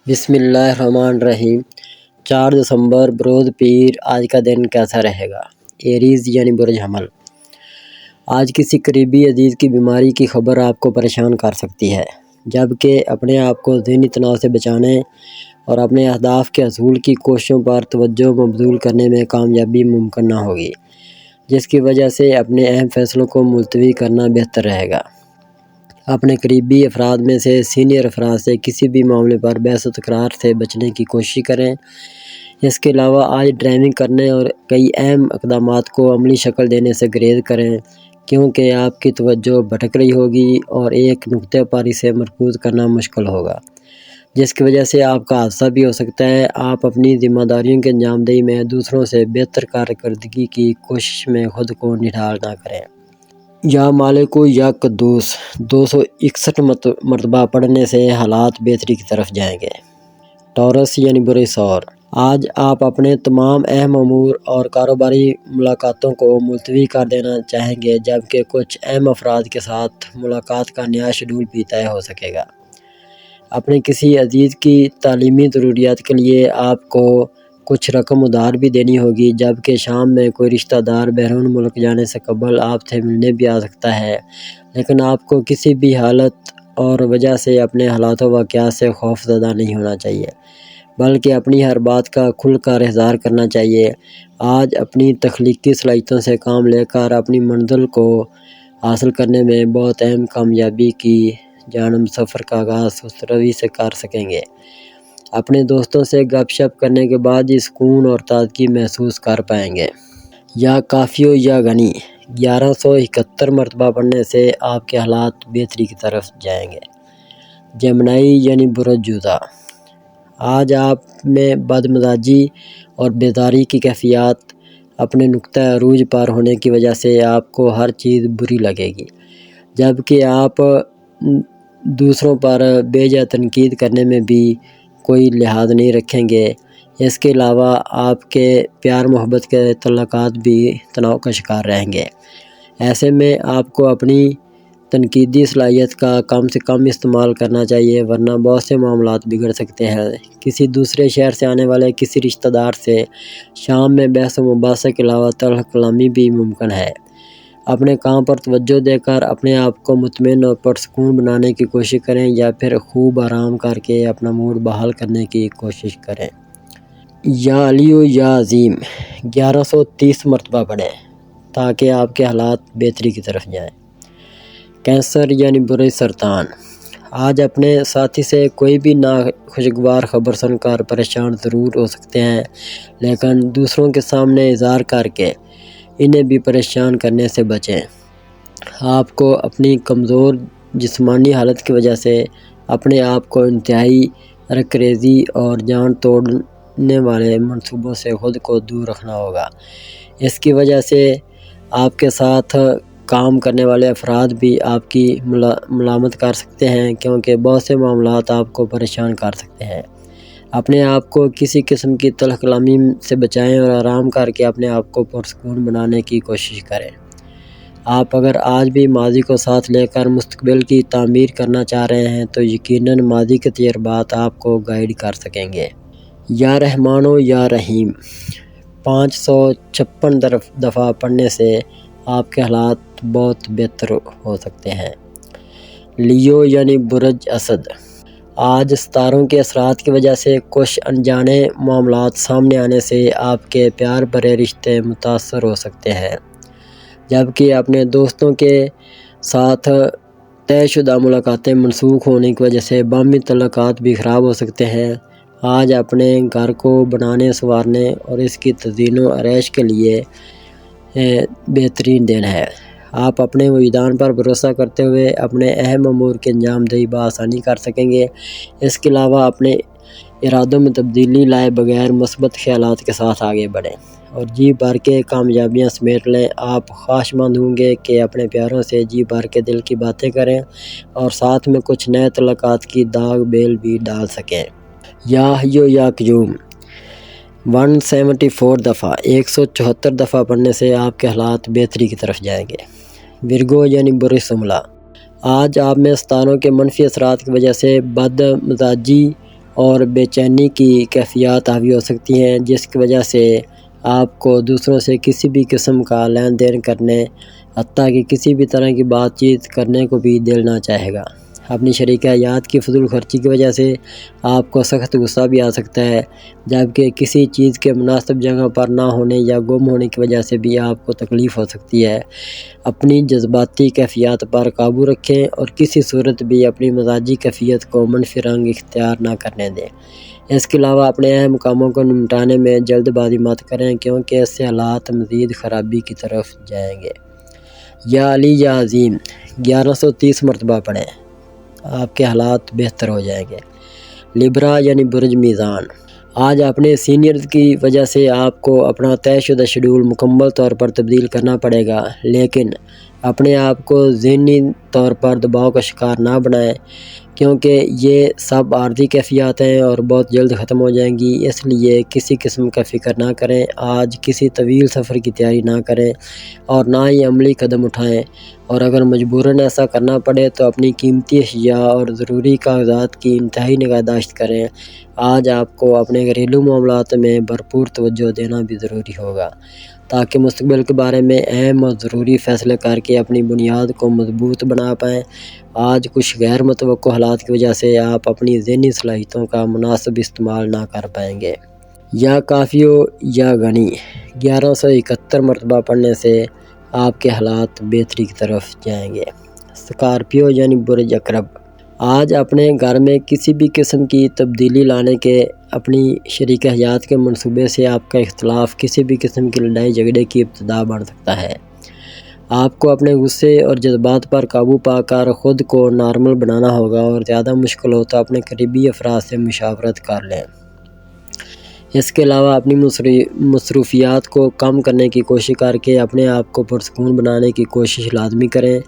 بسم اللہ الرحمن الرحیم۔ 4 دسمبر بروز پیر۔ آج کا دن کیسا رہے گا؟ ایریز یعنی برج حمل۔ آج کسی قریبی عزیز کی بیماری کی خبر آپ کو پریشان کر سکتی ہے، جبکہ اپنے آپ کو ذہنی تناؤ سے بچانے اور اپنے اہداف کے حصول کی کوششوں پر توجہ مبذول کرنے میں کامیابی ممکن نہ ہوگی، جس کی وجہ سے اپنے اہم فیصلوں کو ملتوی کرنا بہتر رہے گا۔ اپنے قریبی افراد میں سے سینئر افراد سے کسی بھی معاملے پر بحث و تکرار سے بچنے کی کوشش کریں۔ اس کے علاوہ آج ڈرائیونگ کرنے اور کئی اہم اقدامات کو عملی شکل دینے سے گریز کریں، کیونکہ آپ کی توجہ بھٹک رہی ہوگی اور ایک نقطے پر اسے مرکوز کرنا مشکل ہوگا، جس کی وجہ سے آپ کا حادثہ بھی ہو سکتا ہے۔ آپ اپنی ذمہ داریوں کی انجام دہی میں دوسروں سے بہتر کارکردگی کی کوشش میں خود کو نڈھال نہ کریں۔ یا مالک یا قدوس 261 مرتبہ پڑھنے سے حالات بہتری کی طرف جائیں گے۔ ٹورس یعنی برے سور۔ آج آپ اپنے تمام اہم امور اور کاروباری ملاقاتوں کو ملتوی کر دینا چاہیں گے، جبکہ کچھ اہم افراد کے ساتھ ملاقات کا نیا شیڈول بھی طے ہو سکے گا۔ اپنے کسی عزیز کی تعلیمی ضروریات کے لیے آپ کو کچھ رقم ادھار بھی دینی ہوگی، جبکہ شام میں کوئی رشتہ دار بیرون ملک جانے سے قبل آپ سے ملنے بھی آ سکتا ہے، لیکن آپ کو کسی بھی حالت اور وجہ سے اپنے حالات و واقعات سے خوف زدہ نہیں ہونا چاہیے، بلکہ اپنی ہر بات کا کھل کر اظہار کرنا چاہیے۔ آج اپنی تخلیقی صلاحیتوں سے کام لے کر اپنی منزل کو حاصل کرنے میں بہت اہم کامیابی کی جانب سفر کا آغاز سست روی سے کر سکیں گے۔ اپنے دوستوں سے گپ شپ کرنے کے بعد ہی سکون اور تازگی محسوس کر پائیں گے۔ یا کافی ہو یا غنی 1171 مرتبہ پڑھنے سے آپ کے حالات بہتری کی طرف جائیں گے۔ جیمنائی یعنی برج جوزہ۔ آج آپ میں بد مزاجی اور بیزاری کی کیفیات اپنے نقطہ عروج پر ہونے کی وجہ سے آپ کو ہر چیز بری لگے گی، جبکہ آپ دوسروں پر بے جا تنقید کرنے میں بھی کوئی لحاظ نہیں رکھیں گے۔ اس کے علاوہ آپ کے پیار محبت کے تعلقات بھی تناؤ کا شکار رہیں گے۔ ایسے میں آپ کو اپنی تنقیدی صلاحیت کا کم سے کم استعمال کرنا چاہیے، ورنہ بہت سے معاملات بگڑ سکتے ہیں۔ کسی دوسرے شہر سے آنے والے کسی رشتہ دار سے شام میں بحث و مباحثہ کے علاوہ تلخ کلامی بھی ممکن ہے۔ اپنے کام پر توجہ دے کر اپنے آپ کو مطمئن اور پرسکون بنانے کی کوشش کریں، یا پھر خوب آرام کر کے اپنا موڈ بحال کرنے کی کوشش کریں۔ یا علی یا عظیم 1130 مرتبہ پڑھیں تاکہ آپ کے حالات بہتری کی طرف جائیں۔ کینسر یعنی برے سرطان۔ آج اپنے ساتھی سے کوئی بھی ناخوشگوار خبر سن کر پریشان ضرور ہو سکتے ہیں، لیکن دوسروں کے سامنے اظہار کر کے انہیں بھی پریشان کرنے سے بچیں۔ آپ کو اپنی کمزور جسمانی حالت کی وجہ سے اپنے آپ کو انتہائی رکریزی اور جان توڑنے والے منصوبوں سے خود کو دور رکھنا ہوگا۔ اس کی وجہ سے آپ کے ساتھ کام کرنے والے افراد بھی آپ کی ملامت کر سکتے ہیں، کیونکہ بہت سے معاملات آپ کو پریشان کر سکتے ہیں۔ اپنے آپ کو کسی قسم کی تلخ کلامی سے بچائیں اور آرام کر کے اپنے آپ کو پرسکون بنانے کی کوشش کریں۔ آپ اگر آج بھی ماضی کو ساتھ لے کر مستقبل کی تعمیر کرنا چاہ رہے ہیں تو یقیناً ماضی کے تجربات آپ کو گائیڈ کر سکیں گے۔ یا رحمان یا رحیم 556 دفعہ پڑھنے سے آپ کے حالات بہت بہتر ہو سکتے ہیں۔ لیو یعنی برج اسد۔ آج ستاروں کے اثرات کی وجہ سے کچھ انجانے معاملات سامنے آنے سے آپ کے پیار بھرے رشتے متاثر ہو سکتے ہیں، جبکہ اپنے دوستوں کے ساتھ طے شدہ ملاقاتیں منسوخ ہونے کی وجہ سے باہمی تعلقات بھی خراب ہو سکتے ہیں۔ آج اپنے گھر کو بنانے سنوارنے اور اس کی تزئین و آرائش کے لیے بہترین دن ہے۔ آپ اپنے وجدان پر بھروسہ کرتے ہوئے اپنے اہم امور کی انجام دہی بآسانی کر سکیں گے۔ اس کے علاوہ اپنے ارادوں میں تبدیلی لائے بغیر مثبت خیالات کے ساتھ آگے بڑھیں اور جی بھر کے کامیابیاں سمیٹ لیں۔ آپ خواہشمند ہوں گے کہ اپنے پیاروں سے جی بھر کے دل کی باتیں کریں اور ساتھ میں کچھ نئے تعلقات کی داغ بیل بھی ڈال سکیں۔ یا حی یا قیوم 174 دفعہ 174 دفعہ پڑھنے سے آپ کے حالات بہتری کی طرف جائیں گے۔ ورگو یعنی برج سنبلا۔ آج آپ میں ستاروں کے منفی اثرات کی وجہ سے بد مزاجی اور بے چینی کی کیفیات حاوی ہو سکتی ہیں، جس کی وجہ سے آپ کو دوسروں سے کسی بھی قسم کا لین دین کرنے، حتیٰ کہ کسی بھی طرح کی بات چیت کرنے کو بھی دل نہ چاہے گا۔ اپنی شریک حیات کی فضول خرچی کی وجہ سے آپ کو سخت غصہ بھی آ سکتا ہے، جبکہ کسی چیز کے مناسب جگہ پر نہ ہونے یا گم ہونے کی وجہ سے بھی آپ کو تکلیف ہو سکتی ہے۔ اپنی جذباتی کیفیات پر قابو رکھیں اور کسی صورت بھی اپنی مزاجی کیفیت کو منفی رنگ اختیار نہ کرنے دیں۔ اس کے علاوہ اپنے اہم کاموں کو نمٹانے میں جلد بازی مت کریں، کیونکہ اس سے حالات مزید خرابی کی طرف جائیں گے۔ یا علی یا عظیم 1130 مرتبہ پڑھیں، آپ کے حالات بہتر ہو جائیں گے۔ لیبرا یعنی برج میزان، آج اپنے سینئرز کی وجہ سے آپ کو اپنا طے شدہ شیڈول مکمل طور پر تبدیل کرنا پڑے گا، لیکن اپنے آپ کو ذہنی طور پر دباؤ کا شکار نہ بنائیں، کیونکہ یہ سب عارضی کیفیات ہیں اور بہت جلد ختم ہو جائیں گی۔ اس لیے کسی قسم کا فکر نہ کریں، آج کسی طویل سفر کی تیاری نہ کریں اور نہ ہی عملی قدم اٹھائیں، اور اگر مجبوراً ایسا کرنا پڑے تو اپنی قیمتی اشیاء اور ضروری کاغذات کی انتہائی نگہداشت کریں۔ آج آپ کو اپنے گھریلو معاملات میں بھرپور توجہ دینا بھی ضروری ہوگا، تاکہ مستقبل کے بارے میں اہم اور ضروری فیصلے کر کے اپنی بنیاد کو مضبوط بنا پائیں۔ آج کچھ غیر متوقع حالات کی وجہ سے آپ اپنی ذہنی صلاحیتوں کا مناسب استعمال نہ کر پائیں گے۔ یا کافی ہو یا غنی 1171 مرتبہ پڑھنے سے آپ کے حالات بہتری کی طرف جائیں گے۔ اسکارپیو یعنی برج عقرب، آج اپنے گھر میں کسی بھی قسم کی تبدیلی لانے کے اپنی شریک حیات کے منصوبے سے آپ کا اختلاف کسی بھی قسم کی لڑائی جھگڑے کی ابتدا بن سکتا ہے۔ آپ کو اپنے غصے اور جذبات پر قابو پا کر خود کو نارمل بنانا ہوگا، اور زیادہ مشکل ہو تو اپنے قریبی افراد سے مشاورت کر لیں۔ اس کے علاوہ اپنی مصروفیات کو کم کرنے کی کوشش کر کے اپنے آپ کو پرسکون بنانے کی کوشش لازمی کریں،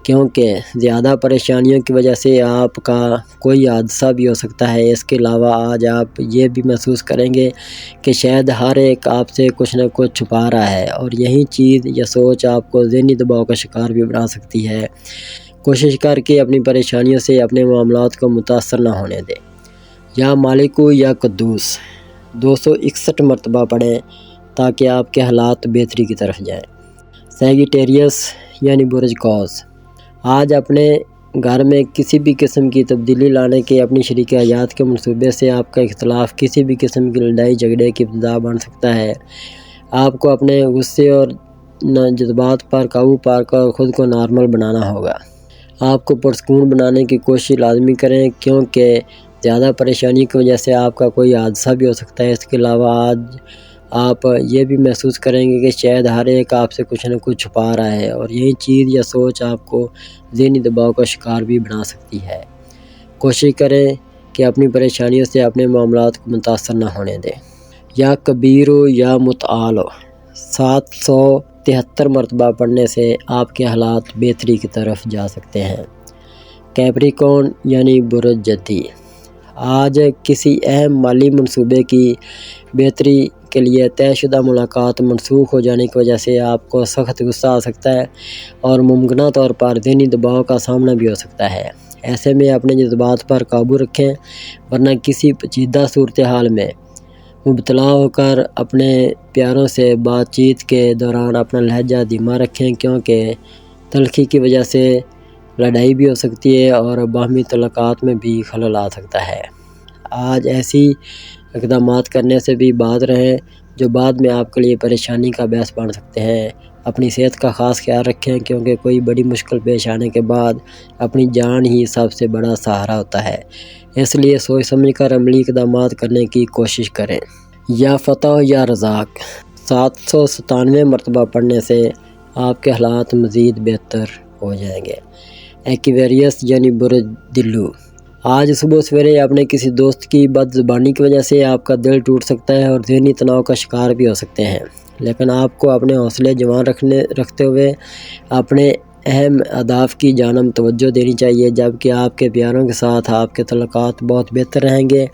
کیونکہ زیادہ پریشانیوں کی وجہ سے آپ کا کوئی حادثہ بھی ہو سکتا ہے۔ اس کے علاوہ آج آپ یہ بھی محسوس کریں گے کہ شاید ہر ایک آپ سے کچھ نہ کچھ چھپا رہا ہے، اور یہی چیز یا سوچ آپ کو ذہنی دباؤ کا شکار بھی بنا سکتی ہے۔ کوشش کر کے اپنی پریشانیوں سے اپنے معاملات کو متاثر نہ ہونے دیں۔ یا مالکو یا قدوس 261 مرتبہ پڑھیں تاکہ آپ کے حالات بہتری کی طرف جائیں۔ سیگیٹیریس یعنی برج قوس، آج اپنے گھر میں کسی بھی قسم کی تبدیلی لانے کے اپنی شریک حیات کے منصوبے سے آپ کا اختلاف کسی بھی قسم کی لڑائی جھگڑے کی ابتدا بن سکتا ہے۔ آپ کو اپنے غصے اور جذبات پر قابو پا کر خود کو نارمل بنانا ہوگا۔ آپ کو پرسکون بنانے کی کوشش لازمی کریں، کیونکہ زیادہ پریشانی کی وجہ سے آپ کا کوئی حادثہ بھی ہو سکتا ہے۔ اس کے علاوہ آج آپ یہ بھی محسوس کریں گے کہ شاید ہر ایک آپ سے کچھ نہ کچھ چھپا رہا ہے، اور یہی چیز یا سوچ آپ کو ذہنی دباؤ کا شکار بھی بنا سکتی ہے۔ کوشش کریں کہ اپنی پریشانیوں سے اپنے معاملات کو متاثر نہ ہونے دیں۔ یا کبیر یا متعال 773 مرتبہ پڑھنے سے آپ کے حالات بہتری کی طرف جا سکتے ہیں۔ کیپریکون یعنی برج جدی، آج کسی اہم مالی منصوبے کی بہتری کے لیے طے شدہ ملاقات منسوخ ہو جانے کی وجہ سے آپ کو سخت غصہ آ سکتا ہے، اور ممکنہ طور پر ذہنی دباؤ کا سامنا بھی ہو سکتا ہے۔ ایسے میں اپنے جذبات پر قابو رکھیں، ورنہ کسی پیچیدہ صورتحال میں مبتلا ہو کر اپنے پیاروں سے بات چیت کے دوران اپنا لہجہ دھیما رکھیں، کیونکہ تلخی کی وجہ سے لڑائی بھی ہو سکتی ہے اور باہمی تعلقات میں بھی خلل آ سکتا ہے۔ آج ایسی اقدامات کرنے سے بھی باز رہیں جو بعد میں آپ کے لیے پریشانی کا باعث بن سکتے ہیں۔ اپنی صحت کا خاص خیال رکھیں، کیونکہ کوئی بڑی مشکل پیش آنے کے بعد اپنی جان ہی سب سے بڑا سہارا ہوتا ہے۔ اس لیے سوچ سمجھ کر عملی اقدامات کرنے کی کوشش کریں۔ یا فتح یا رزاق 797 مرتبہ پڑھنے سے آپ کے حالات مزید بہتر ہو جائیں گے۔ ایکویریس یعنی برج دلو، آج صبح سویرے اپنے کسی دوست کی بد زبانی کی وجہ سے آپ کا دل ٹوٹ سکتا ہے اور ذہنی تناؤ کا شکار بھی ہو سکتے ہیں، لیکن آپ کو اپنے حوصلے جوان رکھتے ہوئے اپنے اہم اہداف کی جانب توجہ دینی چاہیے، جبکہ آپ کے پیاروں کے ساتھ آپ کے تعلقات بہت بہتر رہیں گے،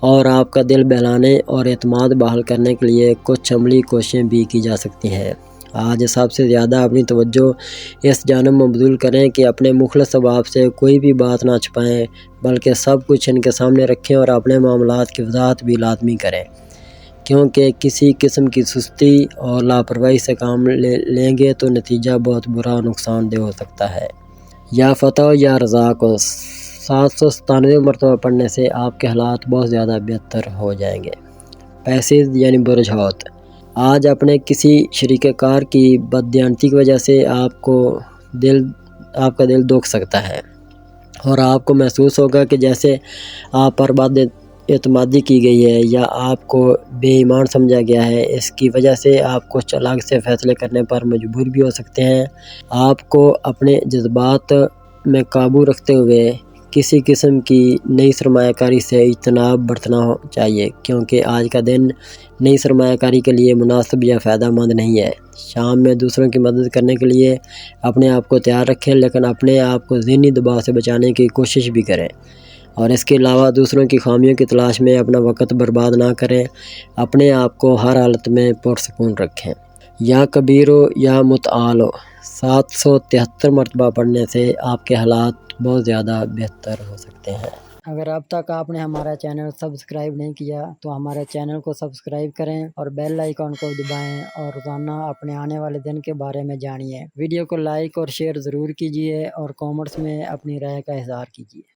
اور آپ کا دل بہلانے اور اعتماد بحال کرنے کے لیے کچھ عملی کوششیں بھی کی جا سکتی ہیں۔ آج سب سے زیادہ اپنی توجہ اس جانب مبذول کریں کہ اپنے مخلص احباب سے کوئی بھی بات نہ چھپائیں، بلکہ سب کچھ ان کے سامنے رکھیں اور اپنے معاملات کی وضاحت بھی لازمی کریں، کیونکہ کسی قسم کی سستی اور لاپرواہی سے کام لیں گے تو نتیجہ بہت برا اور نقصان دہ ہو سکتا ہے۔ یا فتح یا رضا کو 797 مرتبہ پڑھنے سے آپ کے حالات بہت زیادہ بہتر ہو جائیں گے۔ پیسز یعنی برجھوت۔ آج اپنے کسی شریک کار کی بددیانتی کی وجہ سے آپ کا دل دکھ سکتا ہے اور آپ کو محسوس ہوگا کہ جیسے آپ پر بد اعتمادی کی گئی ہے یا آپ کو بے ایمان سمجھا گیا ہے۔ اس کی وجہ سے آپ کچھ الگ سے فیصلے کرنے پر مجبور بھی ہو سکتے ہیں۔ آپ کو اپنے جذبات میں قابو رکھتے ہوئے کسی قسم کی نئی سرمایہ کاری سے اجتناب برتنا چاہیے، کیونکہ آج کا دن نئی سرمایہ کاری کے لیے مناسب یا فائدہ مند نہیں ہے۔ شام میں دوسروں کی مدد کرنے کے لیے اپنے آپ کو تیار رکھیں، لیکن اپنے آپ کو ذہنی دباؤ سے بچانے کی کوشش بھی کریں، اور اس کے علاوہ دوسروں کی خامیوں کی تلاش میں اپنا وقت برباد نہ کریں۔ اپنے آپ کو ہر حالت میں پرسکون رکھیں۔ یا کبیرو یا متعالو 773 مرتبہ پڑھنے سے آپ کے حالات بہت زیادہ بہتر ہو سکتے ہیں۔ اگر اب تک آپ نے ہمارا چینل سبسکرائب نہیں کیا تو ہمارے چینل کو سبسکرائب کریں اور بیل آئیکن کو دبائیں اور روزانہ اپنے آنے والے دن کے بارے میں جانیے۔ ویڈیو کو لائک اور شیئر ضرور کیجیے اور کامنٹس میں اپنی رائے کا اظہار کیجیے۔